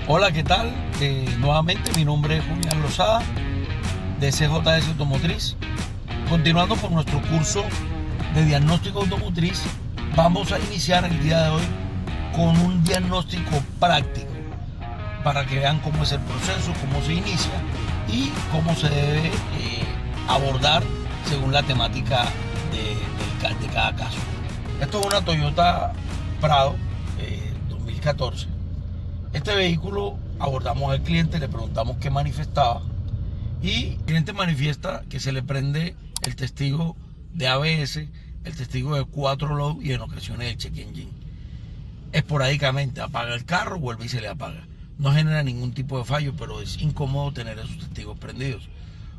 Hola, ¿qué tal? Nuevamente mi nombre es Julián Lozada de CJS Automotriz. Continuando por nuestro curso de diagnóstico automotriz, vamos a iniciar el día de hoy con un diagnóstico práctico para que vean cómo es el proceso, cómo se inicia y cómo se debe abordar según la temática de cada caso. Esto es una Toyota Prado 2014. Este vehículo abordamos al cliente, le preguntamos qué manifestaba y el cliente manifiesta que se le prende el testigo de ABS, el testigo de 4 low y en ocasiones el check engine. Esporádicamente apaga el carro, vuelve y se le apaga. No genera ningún tipo de fallo, pero es incómodo tener esos testigos prendidos.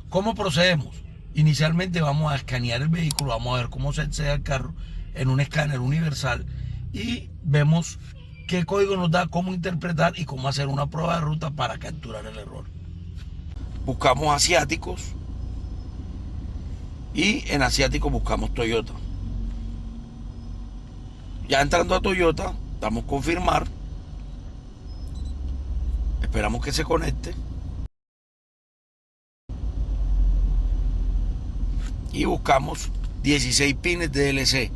¿Cómo procedemos? Inicialmente vamos a escanear el vehículo, vamos a ver cómo se accede al carro en un escáner universal y vemos qué código nos da, cómo interpretar y cómo hacer una prueba de ruta para capturar el error. Buscamos asiáticos y en asiáticos buscamos Toyota. Ya entrando a Toyota, damos confirmar, esperamos que se conecte y buscamos 16 pines DLC.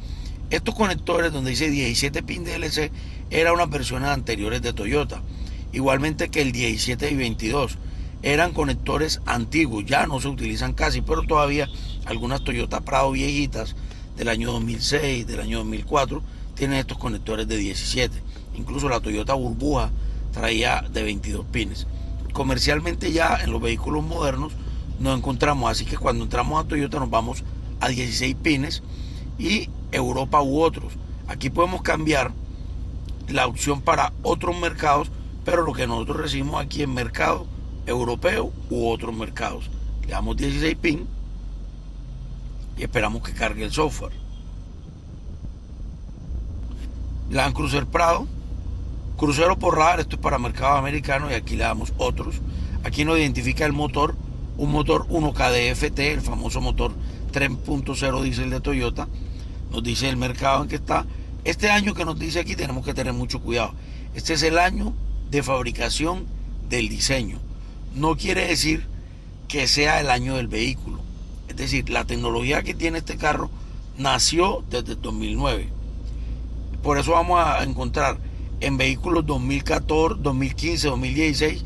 Estos conectores donde dice 17 pin DLC eran unas versiones anteriores de Toyota, igualmente que el 17 y 22 eran conectores antiguos, ya no se utilizan casi, pero todavía algunas Toyota Prado viejitas del año 2006, del año 2004 tienen estos conectores de 17. Incluso la Toyota Burbuja traía de 22 pines. Comercialmente ya en los vehículos modernos nos encontramos, así que cuando entramos a Toyota nos vamos a 16 pines y Europa u otros. Aquí podemos cambiar la opción para otros mercados, pero lo que nosotros recibimos aquí en mercado europeo u otros mercados. Le damos 16 pin y esperamos que cargue el software. Land Cruiser Prado, crucero por radar, esto es para mercado americano y aquí le damos otros. Aquí nos identifica el motor, un motor 1KDFT, el famoso motor 3.0 diésel de Toyota. Nos dice el mercado en que está. Este año que nos dice aquí tenemos que tener mucho cuidado. Este es el año de fabricación del diseño. No quiere decir que sea el año del vehículo. Es decir, la tecnología que tiene este carro nació desde el 2009. Por eso vamos a encontrar en vehículos 2014, 2015, 2016,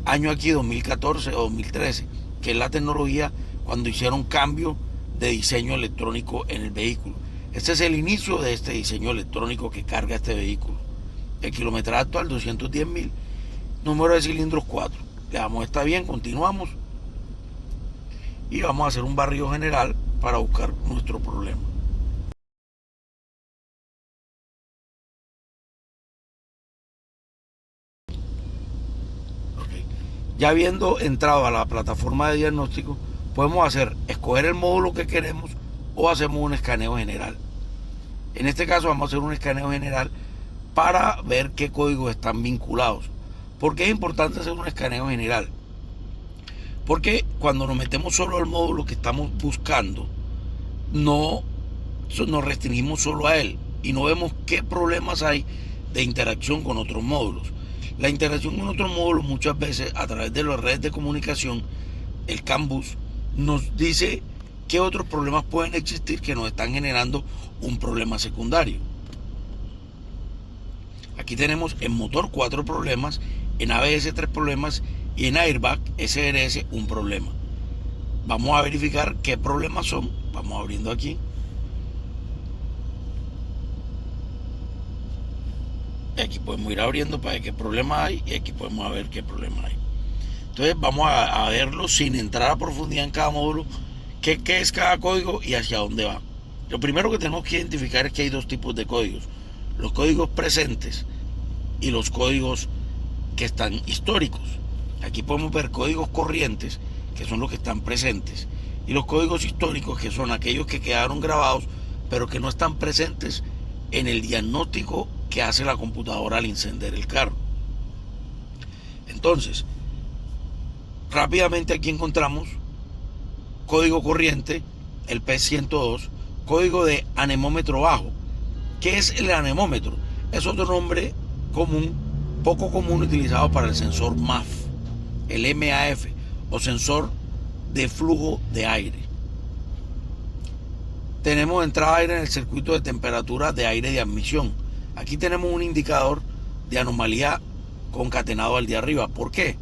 año aquí 2014 o 2013, que es la tecnología cuando hicieron cambio de diseño electrónico en el vehículo. Este es el inicio de este diseño electrónico que carga este vehículo. El kilometraje actual 210.000, número de cilindros 4. Le damos está bien, continuamos y vamos a hacer un barrido general para buscar nuestro problema. Ya habiendo entrado a la plataforma de diagnóstico, podemos escoger el módulo que queremos o hacemos un escaneo general. En este caso vamos a hacer un escaneo general para ver qué códigos están vinculados. ¿Por qué es importante hacer un escaneo general? Porque cuando nos metemos solo al módulo que estamos buscando, no nos restringimos solo a él y no vemos qué problemas hay de interacción con otros módulos. La interacción con otros módulos muchas veces a través de las redes de comunicación, el CAN bus, nos dice qué otros problemas pueden existir que nos están generando un problema secundario. Aquí tenemos en motor 4 problemas, en ABS 3 problemas y en Airbag SRS un problema. Vamos a verificar qué problemas son. Vamos abriendo aquí. Aquí podemos ir abriendo para ver qué problema hay y aquí podemos ver qué problema hay. Entonces vamos a verlo sin entrar a profundidad en cada módulo, qué es cada código y hacia dónde va. Lo primero que tenemos que identificar es que hay dos tipos de códigos: los códigos presentes y los códigos que están históricos. Aquí podemos ver códigos corrientes, que son los que están presentes, y los códigos históricos, que son aquellos que quedaron grabados pero que no están presentes en el diagnóstico que hace la computadora al encender el carro. Entonces, rápidamente aquí encontramos código corriente, el P102, código de anemómetro bajo. ¿Qué es el anemómetro? Es otro nombre común poco común utilizado para el sensor MAF, el MAF o sensor de flujo de aire. Tenemos entrada de aire en el circuito de temperatura de aire de admisión. Aquí tenemos un indicador de anomalía concatenado al de arriba. ¿Por qué?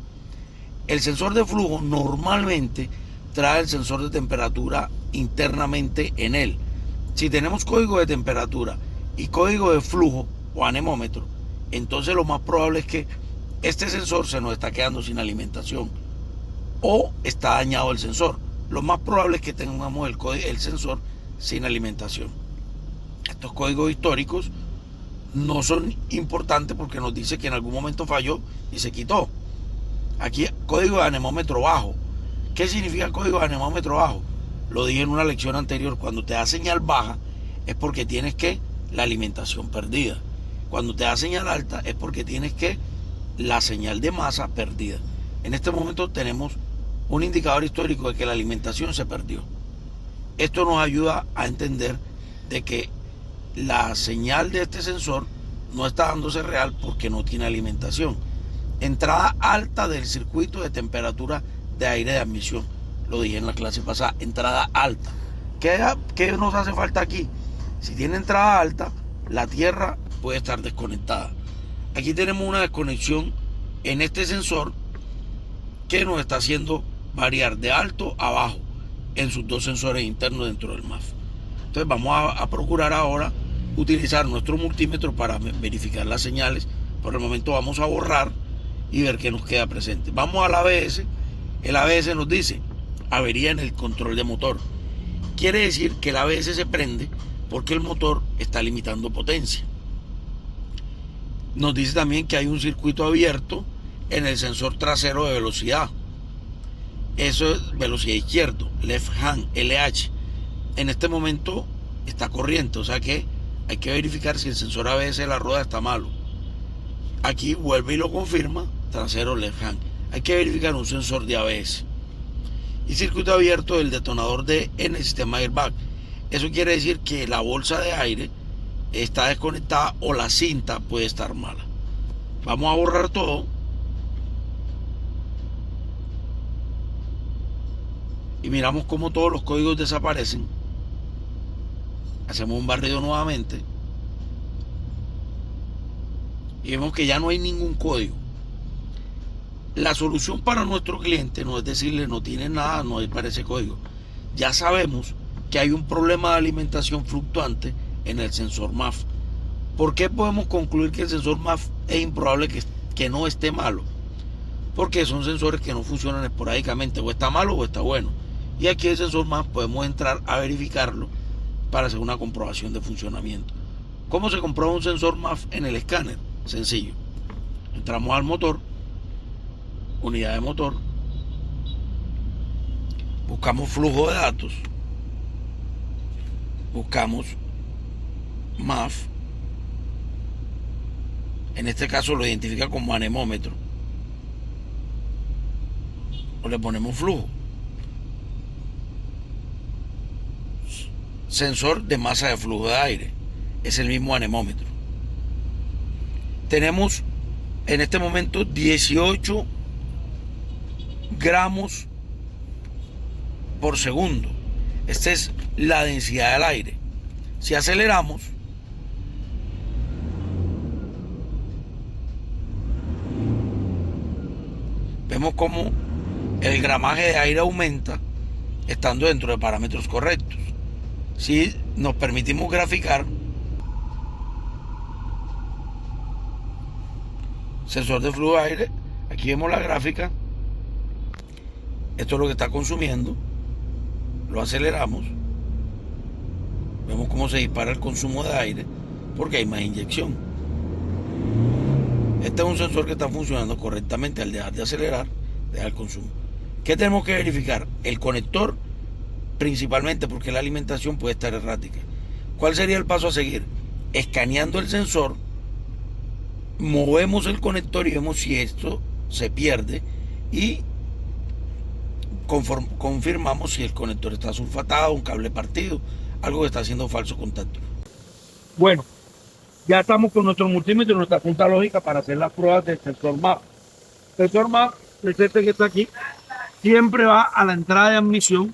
El sensor de flujo normalmente trae el sensor de temperatura internamente en él. Si tenemos código de temperatura y código de flujo o anemómetro, entonces lo más probable es que este sensor se nos está quedando sin alimentación o está dañado el sensor. Lo más probable es que tengamos el sensor sin alimentación. Estos códigos históricos no son importantes porque nos dice que en algún momento falló y se quitó. Aquí, código de anemómetro bajo. ¿Qué significa código de anemómetro bajo? Lo dije en una lección anterior. Cuando te da señal baja es porque tienes la alimentación perdida. Cuando te da señal alta es porque tienes la señal de masa perdida. En este momento tenemos un indicador histórico de que la alimentación se perdió. Esto nos ayuda a entender de que la señal de este sensor no está dándose real porque no tiene alimentación. Entrada alta del circuito de temperatura de aire de admisión. Lo dije en la clase pasada, entrada alta. ¿Qué nos hace falta aquí? Si tiene entrada alta, la tierra puede estar desconectada. Aquí tenemos una desconexión en este sensor que nos está haciendo variar de alto a bajo en sus dos sensores internos dentro del MAF. Entonces vamos a procurar ahora utilizar nuestro multímetro para verificar las señales. Por el momento vamos a borrar y ver qué nos queda presente. Vamos al ABS. El ABS nos dice avería en el control de motor. Quiere decir que el ABS se prende porque el motor está limitando potencia. Nos dice también que hay un circuito abierto en el sensor trasero de velocidad. Eso es velocidad izquierdo, left hand, LH. En este momento está corriente, o sea que hay que verificar si el sensor ABS de la rueda está malo. Aquí vuelve y lo confirma, trasero, left hand. Hay que verificar un sensor de ABS. Y circuito abierto del detonador en el sistema airbag. Eso quiere decir que la bolsa de aire está desconectada o la cinta puede estar mala. Vamos a borrar todo. Y miramos cómo todos los códigos desaparecen. Hacemos un barrido nuevamente. Y vemos que ya no hay ningún código. La solución para nuestro cliente no es decirle no tiene nada, no aparece código. Ya sabemos que hay un problema de alimentación fluctuante en el sensor MAF. ¿Por qué podemos concluir que el sensor MAF es improbable que no esté malo? Porque son sensores que no funcionan esporádicamente, o está malo o está bueno. Y aquí el sensor MAF podemos entrar a verificarlo para hacer una comprobación de funcionamiento. ¿Cómo se comprueba un sensor MAF en el escáner? Sencillo. Entramos al motor, unidad de motor, buscamos flujo de datos, buscamos MAF, en este caso lo identifica como anemómetro, o le ponemos flujo. Sensor de masa de flujo de aire, es el mismo anemómetro. Tenemos en este momento 18 gramos por segundo. Esta es la densidad del aire. Si aceleramos, vemos como el gramaje de aire aumenta estando dentro de parámetros correctos. Si nos permitimos graficar, sensor de flujo de aire, aquí vemos la gráfica, esto es lo que está consumiendo, lo aceleramos, vemos cómo se dispara el consumo de aire porque hay más inyección. Este es un sensor que está funcionando correctamente. Al dejar de acelerar, deja el consumo. ¿Qué tenemos que verificar? El conector, principalmente porque la alimentación puede estar errática. ¿Cuál sería el paso a seguir? Escaneando el sensor, movemos el conector y vemos si esto se pierde y confirmamos si el conector está sulfatado, un cable partido, algo que está haciendo falso contacto. Bueno, Ya estamos con nuestro multímetro y nuestra punta lógica para hacer las pruebas del sensor MAP. El sensor MAP, el este que está aquí, siempre va a la entrada de admisión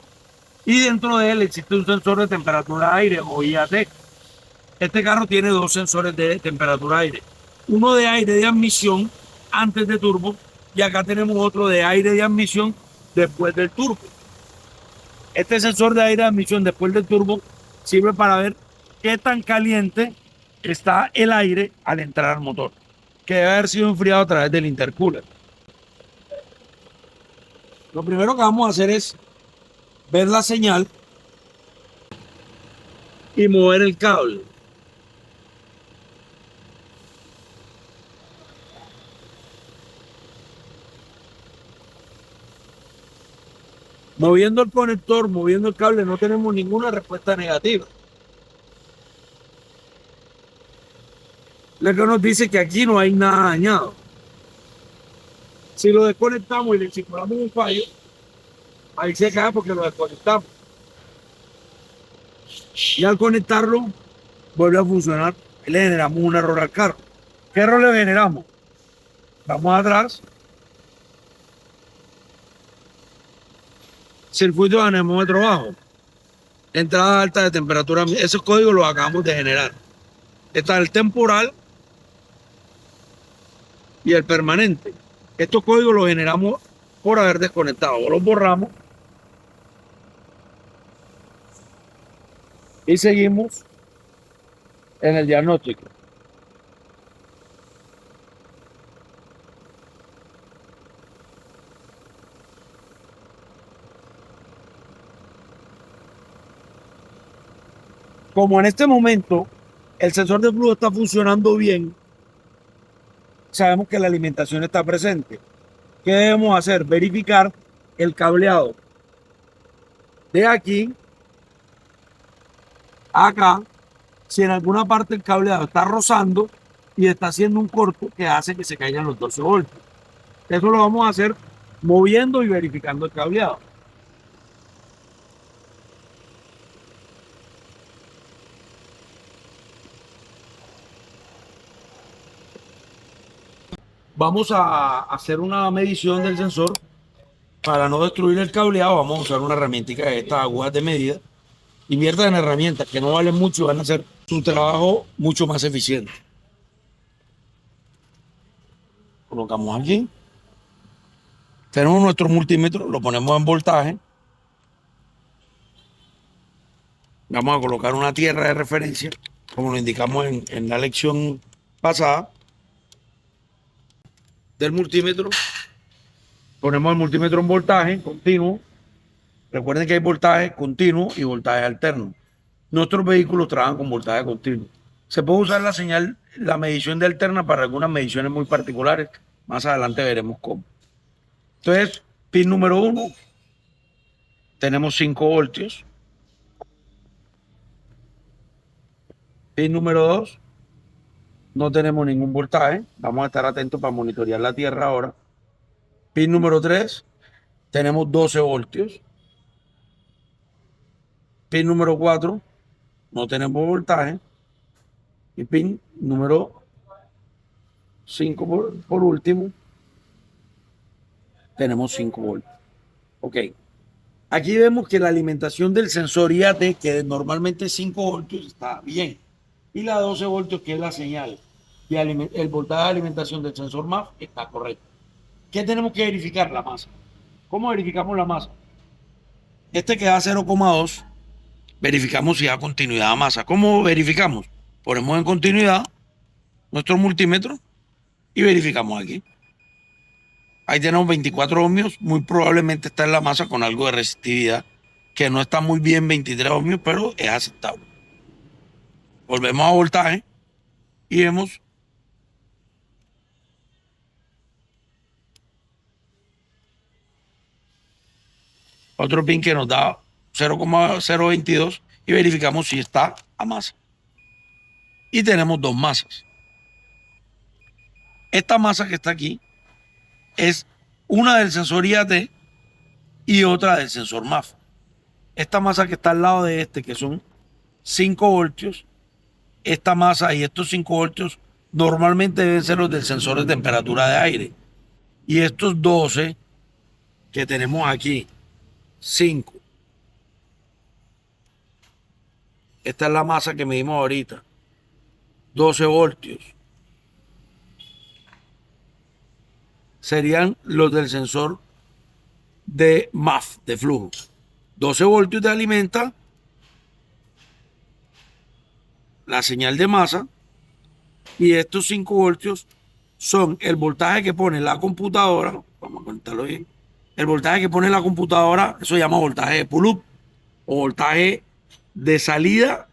y dentro de él existe un sensor de temperatura de aire o IAT. Este carro tiene dos sensores de temperatura de aire. Uno de aire de admisión antes de turbo y acá tenemos otro de aire de admisión después del turbo. Este sensor de aire de admisión después del turbo sirve para ver qué tan caliente está el aire al entrar al motor, que debe haber sido enfriado a través del intercooler. Lo primero que vamos a hacer es ver la señal y mover el cable. Moviendo el conector, moviendo el cable, no tenemos ninguna respuesta negativa. Lo que nos dice que aquí no hay nada dañado. Si lo desconectamos y le simulamos un fallo, ahí se cae porque lo desconectamos. Y al conectarlo, vuelve a funcionar. Le generamos un error al carro. ¿Qué error le generamos? Vamos atrás. Circuito de anemómetro bajo. Entrada alta de temperatura. Esos códigos los acabamos de generar. Está el temporal y el permanente. Estos códigos los generamos por haber desconectado. Los borramos y seguimos en el diagnóstico. Como en este momento el sensor de flujo está funcionando bien, sabemos que la alimentación está presente. ¿Qué debemos hacer? Verificar el cableado de aquí a acá. Si en alguna parte el cableado está rozando y está haciendo un corto que hace que se caigan los 12 voltios. Eso lo vamos a hacer moviendo y verificando el cableado. Vamos a hacer una medición del sensor. Para no destruir el cableado, vamos a usar una herramienta de estas agujas de medida. Inviertan en herramientas que no valen mucho y van a hacer su trabajo mucho más eficiente. Colocamos aquí. Tenemos nuestro multímetro, lo ponemos en voltaje. Vamos a colocar una tierra de referencia, como lo indicamos en la lección pasada del multímetro. Ponemos el multímetro en voltaje continuo. Recuerden que hay voltaje continuo y voltaje alterno. Nuestros vehículos trabajan con voltaje continuo. Se puede usar la señal, la medición de alterna para algunas mediciones muy particulares. Más adelante veremos cómo. Entonces, pin número 1, tenemos 5 voltios. Pin número 2, no tenemos ningún voltaje. Vamos a estar atentos para monitorear la tierra ahora. Pin número 3, tenemos 12 voltios. Pin número 4, no tenemos voltaje. Y pin número 5 por último, tenemos 5 voltios. Ok. Aquí vemos que la alimentación del sensor IAT, que normalmente es 5 voltios, está bien. Y la 12 voltios, que es la señal, y el voltaje de alimentación del sensor MAF está correcto. ¿Qué tenemos que verificar? La masa. ¿Cómo verificamos la masa? Este que da 0,2, verificamos si da continuidad a masa. ¿Cómo verificamos? Ponemos en continuidad nuestro multímetro y verificamos aquí. Ahí tenemos 24 ohmios, muy probablemente está en la masa con algo de resistividad, que no está muy bien 23 ohmios, pero es aceptable. Volvemos a voltaje y vemos otro pin que nos da 0,022 y verificamos si está a masa. Y tenemos dos masas. Esta masa que está aquí es una del sensor IAT y otra del sensor MAF. Esta masa que está al lado de este, que son 5 voltios, esta masa y estos 5 voltios normalmente deben ser los del sensor de temperatura de aire. Y estos 12 que tenemos aquí, 5. Esta es la masa que medimos ahorita. 12 voltios. Serían los del sensor de MAF, de flujo. 12 voltios te alimenta la señal de masa y estos 5 voltios son el voltaje que pone la computadora. Vamos a contarlo bien. El voltaje que pone la computadora, eso se llama voltaje de pull-up o voltaje de salida,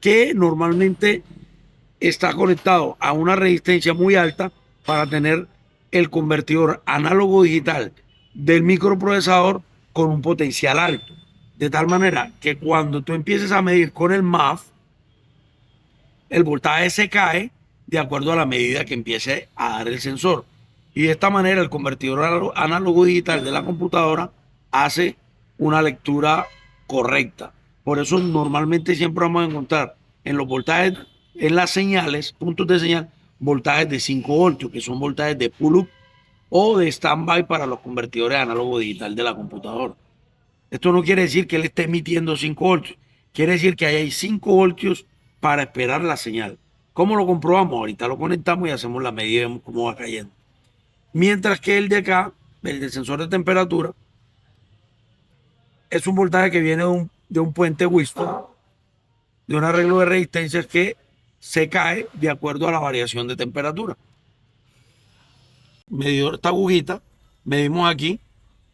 que normalmente está conectado a una resistencia muy alta para tener el convertidor análogo digital del microprocesador con un potencial alto. De tal manera que cuando tú empieces a medir con el MAF, el voltaje se cae de acuerdo a la medida que empiece a dar el sensor. Y de esta manera el convertidor análogo digital de la computadora hace una lectura correcta. Por eso normalmente siempre vamos a encontrar en los voltajes, en las señales, puntos de señal, voltajes de 5 voltios, que son voltajes de pull-up o de stand-by para los convertidores análogo digital de la computadora. Esto no quiere decir que él esté emitiendo 5 voltios, quiere decir que hay 5 voltios para esperar la señal. ¿Cómo lo comprobamos? Ahorita lo conectamos y hacemos la medida y vemos cómo va cayendo. Mientras que el de acá, el del sensor de temperatura, es un voltaje que viene de un puente Whiston, de un arreglo de resistencias que se cae de acuerdo a la variación de temperatura. Medidor, esta agujita, medimos aquí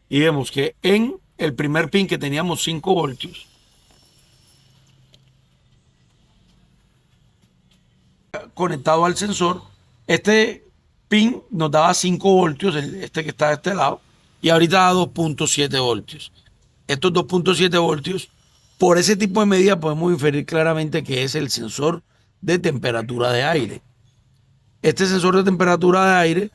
y vemos que en el primer pin que teníamos 5 voltios, conectado al sensor, este pin nos daba 5 voltios, este que está de este lado, y ahorita da 2.7 voltios. Estos 2.7 voltios, por ese tipo de medida podemos inferir claramente que es el sensor de temperatura de aire. Este sensor de temperatura de aire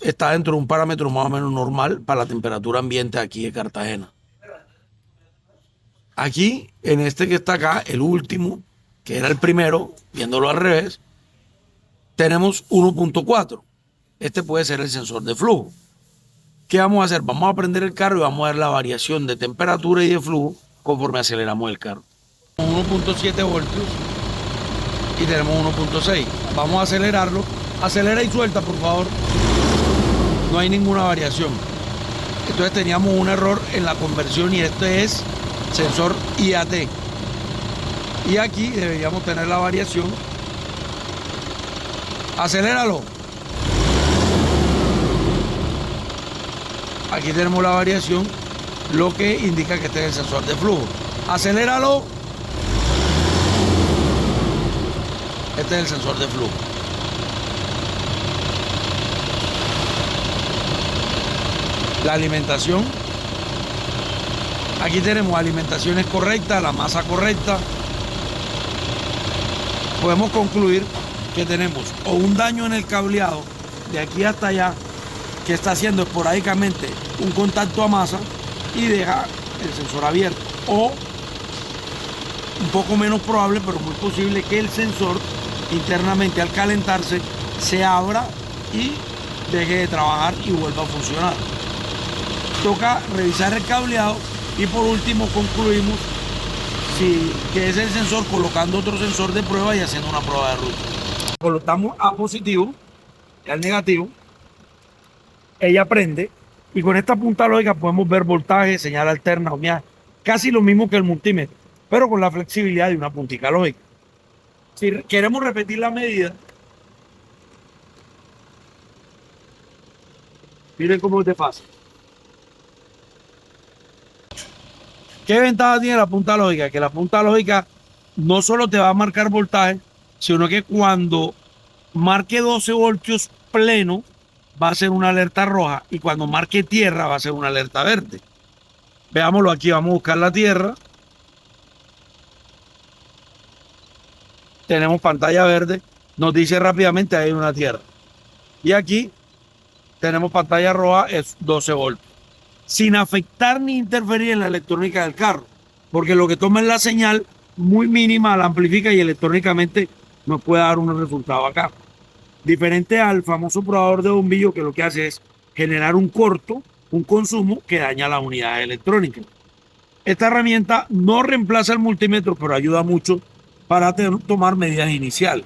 está dentro de un parámetro más o menos normal para la temperatura ambiente aquí de Cartagena. Aquí, en este que está acá, el último, que era el primero, viéndolo al revés, tenemos 1.4. Este puede ser el sensor de flujo. ¿Qué vamos a hacer? Vamos a prender el carro y vamos a ver la variación de temperatura y de flujo conforme aceleramos el carro. 1.7 voltios y tenemos 1.6. Vamos a acelerarlo. Acelera y suelta, por favor. No hay ninguna variación. Entonces teníamos un error en la conversión y este es sensor IAT. Y aquí deberíamos tener la variación. Aceléralo. Aquí tenemos la variación, lo que indica que este es el sensor de flujo. Aceléralo. Este es el sensor de flujo. La alimentación. Aquí tenemos alimentaciones correctas, la masa correcta. Podemos concluir que tenemos o un daño en el cableado de aquí hasta allá, que está haciendo esporádicamente un contacto a masa y deja el sensor abierto, o un poco menos probable, pero muy posible, que el sensor internamente al calentarse se abra y deje de trabajar y vuelva a funcionar. Toca revisar el cableado y por último concluimos que es el sensor colocando otro sensor de prueba y haciendo una prueba de ruta. Colocamos A positivo y al negativo. Ella prende y con esta punta lógica podemos ver voltaje, señal alterna, ohmiaje, casi lo mismo que el multímetro, pero con la flexibilidad de una puntica lógica. Si queremos repetir la medida, miren cómo es de fácil. ¿Qué ventaja tiene la punta lógica? Que la punta lógica no solo te va a marcar voltaje, sino que cuando marque 12 voltios pleno, va a ser una alerta roja, y cuando marque tierra va a ser una alerta verde. Veámoslo aquí, vamos a buscar la tierra. Tenemos pantalla verde, nos dice rápidamente hay una tierra. Y aquí tenemos pantalla roja, es 12 voltios. Sin afectar ni interferir en la electrónica del carro, porque lo que toma es la señal muy mínima, la amplifica y electrónicamente nos puede dar unos resultados acá. Diferente al famoso probador de bombillo, que lo que hace es generar un corto, un consumo que daña las unidades electrónicas. Esta herramienta no reemplaza el multímetro, pero ayuda mucho para tomar medidas iniciales.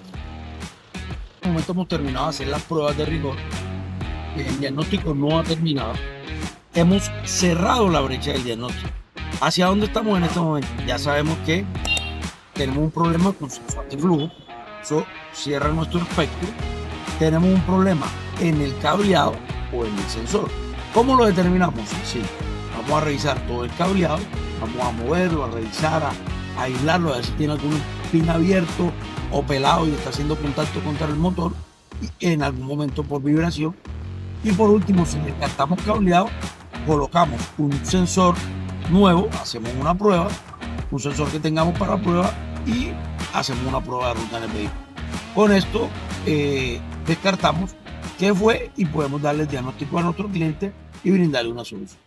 En este momento hemos terminado de hacer las pruebas de rigor. El diagnóstico no ha terminado. Hemos cerrado la brecha del diagnóstico. ¿Hacia dónde estamos en este momento? Ya sabemos que tenemos un problema con sensor de flujo. Eso cierra nuestro espectro. Tenemos un problema en el cableado o en el sensor. ¿Cómo lo determinamos? Sí, vamos a revisar todo el cableado, vamos a moverlo, a revisar, a aislarlo, a ver si tiene algún pin abierto o pelado y está haciendo contacto contra el motor y en algún momento por vibración. Y por último, si descartamos cableado, colocamos un sensor nuevo, hacemos una prueba, un sensor que tengamos para prueba y hacemos una prueba de ruta en el vehículo. Con esto descartamos qué fue y podemos darle el diagnóstico a nuestro cliente y brindarle una solución.